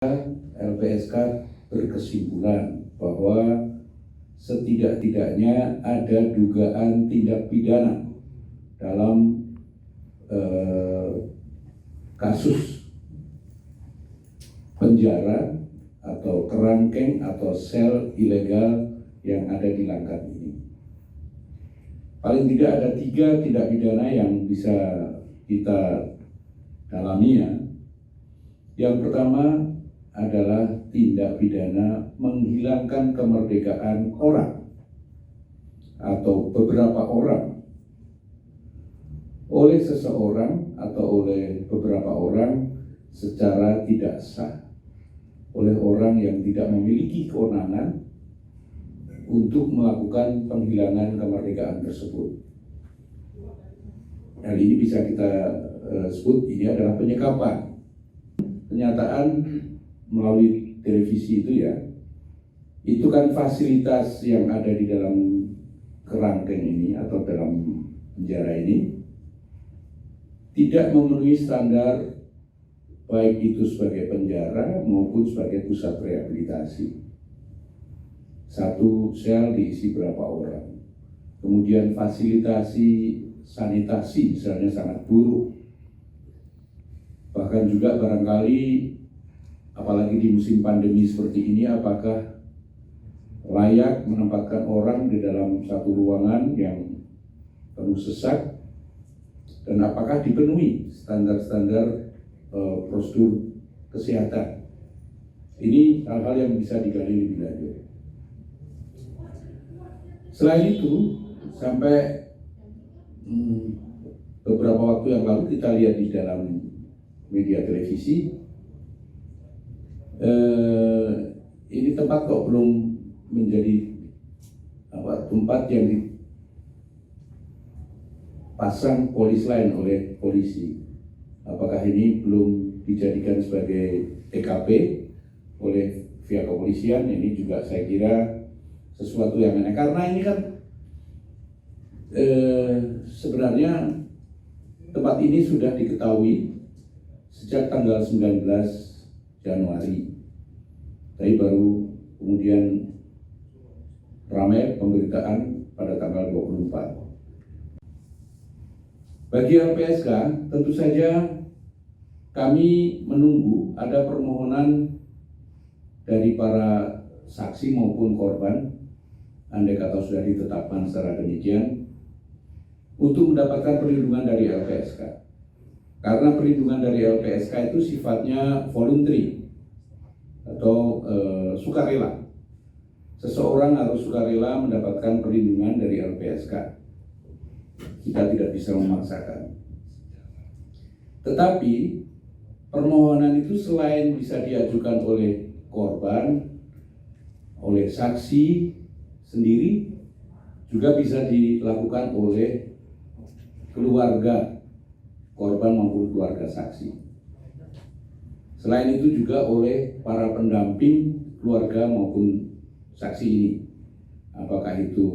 LPSK berkesimpulan bahwa setidak-tidaknya ada dugaan tindak pidana dalam kasus penjara atau kerangkeng atau sel ilegal yang ada di Langkat ini. Paling tidak ada 3 tindak pidana yang bisa kita dalami ya. Yang pertama adalah tindak pidana menghilangkan kemerdekaan orang atau beberapa orang oleh seseorang atau oleh beberapa orang secara tidak sah, oleh orang yang tidak memiliki kewenangan untuk melakukan penghilangan kemerdekaan tersebut. Hal ini bisa kita sebut ini adalah penyekapan. Kenyataan melalui televisi itu ya, itu kan fasilitas yang ada di dalam kerangkeng ini atau dalam penjara ini tidak memenuhi standar baik itu sebagai penjara maupun sebagai pusat rehabilitasi. Satu sel diisi berapa orang, kemudian fasilitasi sanitasi misalnya sangat buruk, bahkan juga barangkali apalagi di musim pandemi seperti ini, apakah layak menempatkan orang di dalam satu ruangan yang penuh sesak, dan apakah dipenuhi standar-standar prosedur kesehatan. Ini hal-hal yang bisa digali lebih lanjut. Selain itu, sampai beberapa waktu yang lalu kita lihat di dalam media televisi, ini tempat kok belum menjadi tempat yang dipasang polis lain oleh polisi. Apakah ini belum dijadikan sebagai TKP oleh pihak kepolisian? Ini juga saya kira sesuatu yang aneh, karena ini kan sebenarnya tempat ini sudah diketahui sejak tanggal 19 Januari, tapi baru kemudian ramai pemberitaan pada tanggal 24. Bagi LPSK, tentu saja kami menunggu ada permohonan dari para saksi maupun korban, andai kata sudah ditetapkan secara demikian, untuk mendapatkan perlindungan dari LPSK. Karena perlindungan dari LPSK itu sifatnya voluntary atau sukarela. Seseorang harus sukarela mendapatkan perlindungan dari LPSK. Kita tidak bisa memaksakan. Tetapi permohonan itu selain bisa diajukan oleh korban, oleh saksi sendiri, juga bisa dilakukan oleh keluarga korban maupun keluarga saksi. Selain itu juga oleh para pendamping keluarga maupun saksi ini, apakah itu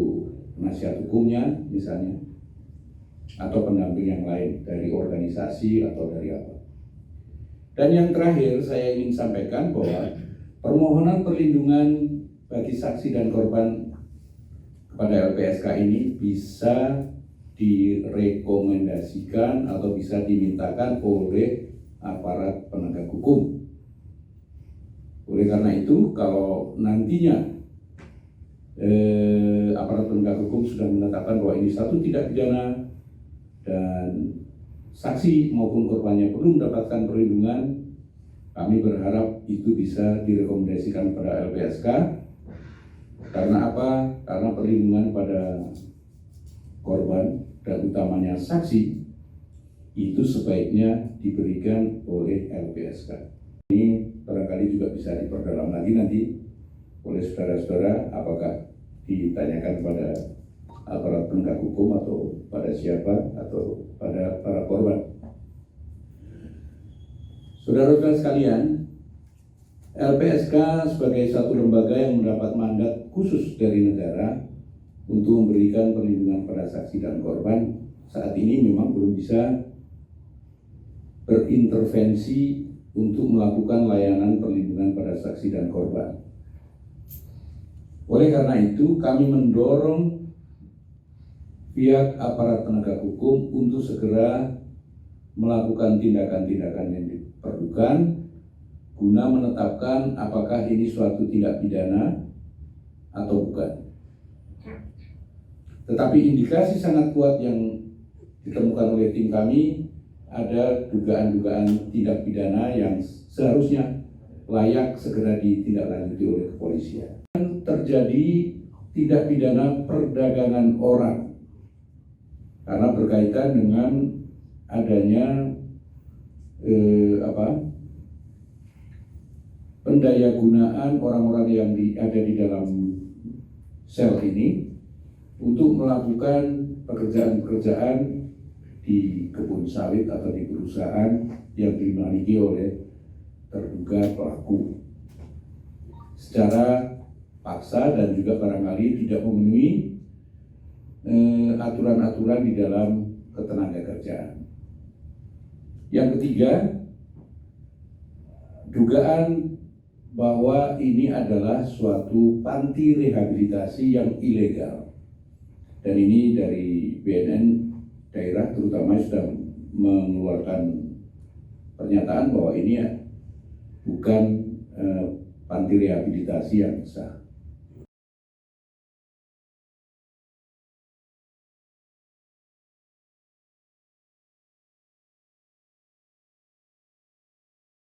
penasihat hukumnya misalnya, atau pendamping yang lain dari organisasi atau dari apa. Dan yang terakhir saya ingin sampaikan bahwa permohonan perlindungan bagi saksi dan korban kepada LPSK ini bisa direkomendasikan atau bisa dimintakan oleh aparat penegak hukum. Oleh karena itu, kalau nantinya aparat penegak hukum sudah menetapkan bahwa ini satu tindak pidana dan saksi maupun korbannya belum mendapatkan perlindungan, kami berharap itu bisa direkomendasikan pada LPSK. Karena apa? Karena perlindungan pada korban dan utamanya saksi itu sebaiknya diberikan oleh LPSK. Ini barangkali juga bisa diperdalam lagi nanti oleh saudara-saudara, apakah ditanyakan pada aparat penegak hukum atau pada siapa atau pada para korban. Saudara-saudara sekalian, LPSK sebagai satu lembaga yang mendapat mandat khusus dari negara untuk memberikan perlindungan pada saksi dan korban, saat ini memang belum bisa berintervensi untuk melakukan layanan perlindungan pada saksi dan korban. Oleh karena itu, kami mendorong pihak aparat penegak hukum untuk segera melakukan tindakan-tindakan yang diperlukan guna menetapkan apakah ini suatu tindak pidana atau bukan. Tetapi indikasi sangat kuat yang ditemukan oleh tim kami, ada dugaan-dugaan tindak pidana yang seharusnya layak segera ditindaklanjuti oleh kepolisian. Terjadi tindak pidana perdagangan orang karena berkaitan dengan adanya pendayagunaan orang-orang yang ada di dalam sel ini untuk melakukan pekerjaan-pekerjaan di kebun sawit atau di perusahaan yang dimiliki oleh terduga pelaku secara paksa dan juga barangkali tidak memenuhi aturan-aturan di dalam ketenagakerjaan. Yang ketiga, dugaan bahwa ini adalah suatu panti rehabilitasi yang ilegal. Dan ini dari BNN daerah terutama sudah mengeluarkan pernyataan bahwa ini bukan panti rehabilitasi yang sah.